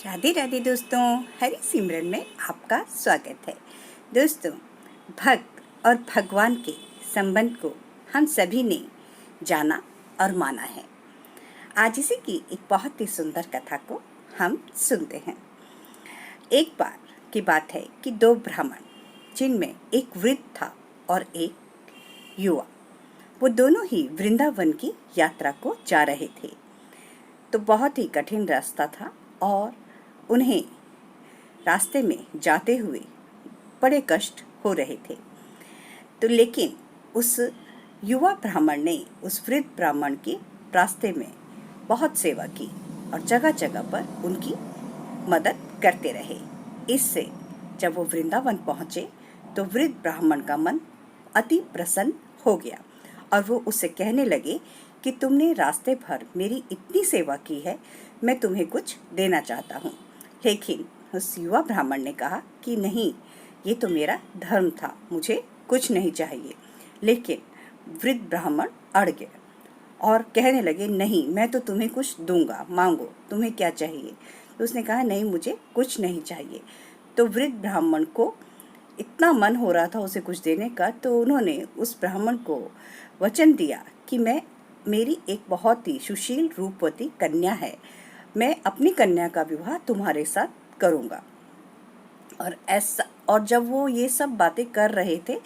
राधे राधे दोस्तों, हरि सिमरन में आपका स्वागत है। दोस्तों, भक्त और भगवान के संबंध को हम सभी ने जाना और माना है। आज इसी की एक बहुत ही सुंदर कथा को हम सुनते हैं। एक बार की बात है कि दो ब्राह्मण, जिनमें एक वृद्ध था और एक युवा, वो दोनों ही वृंदावन की यात्रा को जा रहे थे। तो बहुत ही कठिन रास्ता था और उन्हें रास्ते में जाते हुए बड़े कष्ट हो रहे थे। तो लेकिन उस युवा ब्राह्मण ने उस वृद्ध ब्राह्मण की रास्ते में बहुत सेवा की और जगह जगह पर उनकी मदद करते रहे। इससे जब वो वृंदावन पहुँचे तो वृद्ध ब्राह्मण का मन अति प्रसन्न हो गया और वो उससे कहने लगे कि तुमने रास्ते भर मेरी इतनी सेवा की है, मैं तुम्हें कुछ देना चाहता हूँ। लेकिन उस युवा ब्राह्मण ने कहा कि नहीं, ये तो मेरा धर्म था, मुझे कुछ नहीं चाहिए। लेकिन वृद्ध ब्राह्मण अड़ गए और कहने लगे, नहीं, मैं तो तुम्हें कुछ दूंगा, मांगो, तुम्हें क्या चाहिए। तो उसने कहा, नहीं, मुझे कुछ नहीं चाहिए। तो वृद्ध ब्राह्मण को इतना मन हो रहा था उसे कुछ देने का, तो उन्होंने उस ब्राह्मण को वचन दिया कि मेरी एक बहुत ही सुशील रूपवती कन्या है, मैं अपनी कन्या का विवाह तुम्हारे साथ करूँगा। और जब वो ये सब बातें कर रहे थे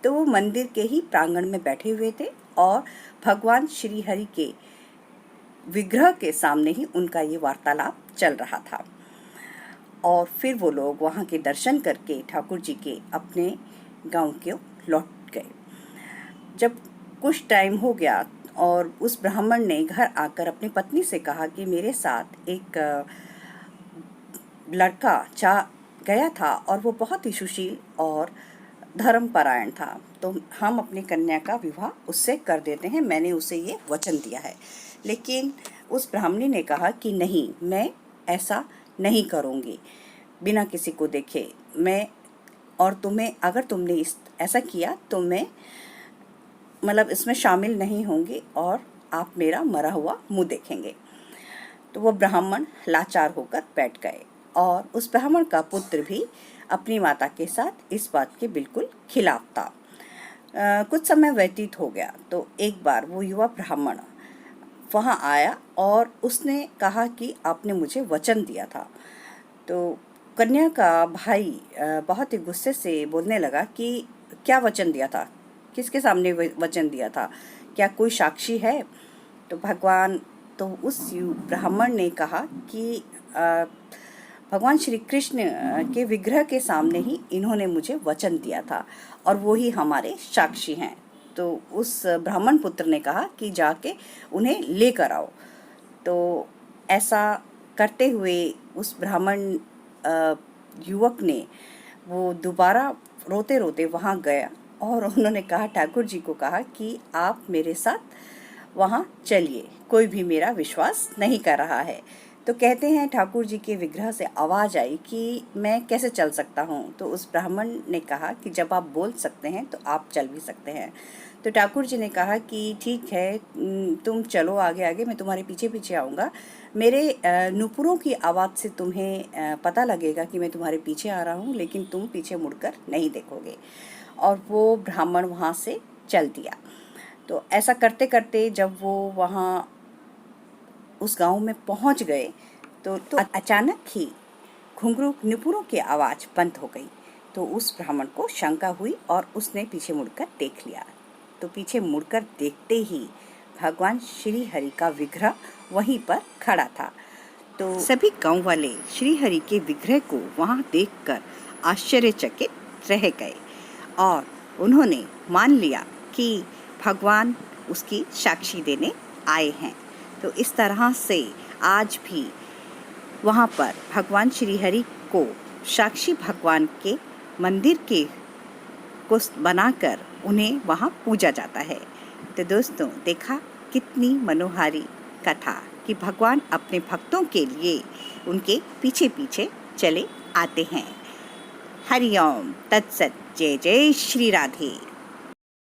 तो वो मंदिर के ही प्रांगण में बैठे हुए थे और भगवान श्री हरि के विग्रह के सामने ही उनका ये वार्तालाप चल रहा था। और फिर वो लोग वहाँ के दर्शन करके ठाकुर जी के अपने गांव के लौट गए। जब कुछ टाइम हो गया और उस ब्राह्मण ने घर आकर अपनी पत्नी से कहा कि मेरे साथ एक लड़का गया था और वो बहुत ही सुशील और धर्मपरायण था, तो हम अपनी कन्या का विवाह उससे कर देते हैं, मैंने उसे ये वचन दिया है। लेकिन उस ब्राह्मणी ने कहा कि नहीं, मैं ऐसा नहीं करूँगी बिना किसी को देखे, मैं और तुम्हें, अगर तुमने ऐसा किया तो मैं इसमें शामिल नहीं होंगे और आप मेरा मरा हुआ मुंह देखेंगे। तो वो ब्राह्मण लाचार होकर बैठ गए और उस ब्राह्मण का पुत्र भी अपनी माता के साथ इस बात के बिल्कुल खिलाफ था। कुछ समय व्यतीत हो गया तो एक बार वो युवा ब्राह्मण वहाँ आया और उसने कहा कि आपने मुझे वचन दिया था। तो कन्या का भाई बहुत ही गुस्से से बोलने लगा कि क्या वचन दिया था, किसके सामने वचन दिया था, क्या कोई साक्षी है। तो उस ब्राह्मण ने कहा कि भगवान श्री कृष्ण के विग्रह के सामने ही इन्होंने मुझे वचन दिया था और वो ही हमारे साक्षी हैं। तो उस ब्राह्मण पुत्र ने कहा कि जाके उन्हें लेकर आओ। तो ऐसा करते हुए उस ब्राह्मण युवक ने वो दोबारा रोते रोते वहाँ गया और उन्होंने कहा, ठाकुर जी को कहा कि आप मेरे साथ वहाँ चलिए, कोई भी मेरा विश्वास नहीं कर रहा है। तो कहते हैं ठाकुर जी के विग्रह से आवाज़ आई कि मैं कैसे चल सकता हूँ। तो उस ब्राह्मण ने कहा कि जब आप बोल सकते हैं तो आप चल भी सकते हैं। तो ठाकुर जी ने कहा कि ठीक है, तुम चलो आगे आगे, मैं तुम्हारे पीछे पीछे आऊँगा। मेरे नुपुरों की आवाज़ से तुम्हें पता लगेगा कि मैं तुम्हारे पीछे आ रहा हूँ, लेकिन तुम पीछे मुड़कर नहीं देखोगे। और वो ब्राह्मण वहाँ से चल दिया। तो ऐसा करते करते जब वो वहाँ उस गांव में पहुँच गए तो अचानक ही घुंघरू नुपुरों की आवाज़ बंद हो गई। तो उस ब्राह्मण को शंका हुई और उसने पीछे मुड़कर देख लिया। तो पीछे मुड़कर देखते ही भगवान श्री हरि का विग्रह वहीं पर खड़ा था। तो सभी गांव वाले श्री हरि के विग्रह को वहाँ देखकर आश्चर्यचकित रह गए और उन्होंने मान लिया कि भगवान उसकी साक्षी देने आए हैं। तो इस तरह से आज भी वहाँ पर भगवान श्री हरि को साक्षी भगवान के मंदिर को बनाकर उन्हें वहाँ पूजा जाता है। तो दोस्तों, देखा कितनी मनोहारी कथा कि भगवान अपने भक्तों के लिए उनके पीछे पीछे चले आते हैं। हरि ओम तत्सत। जय जय श्री राधे।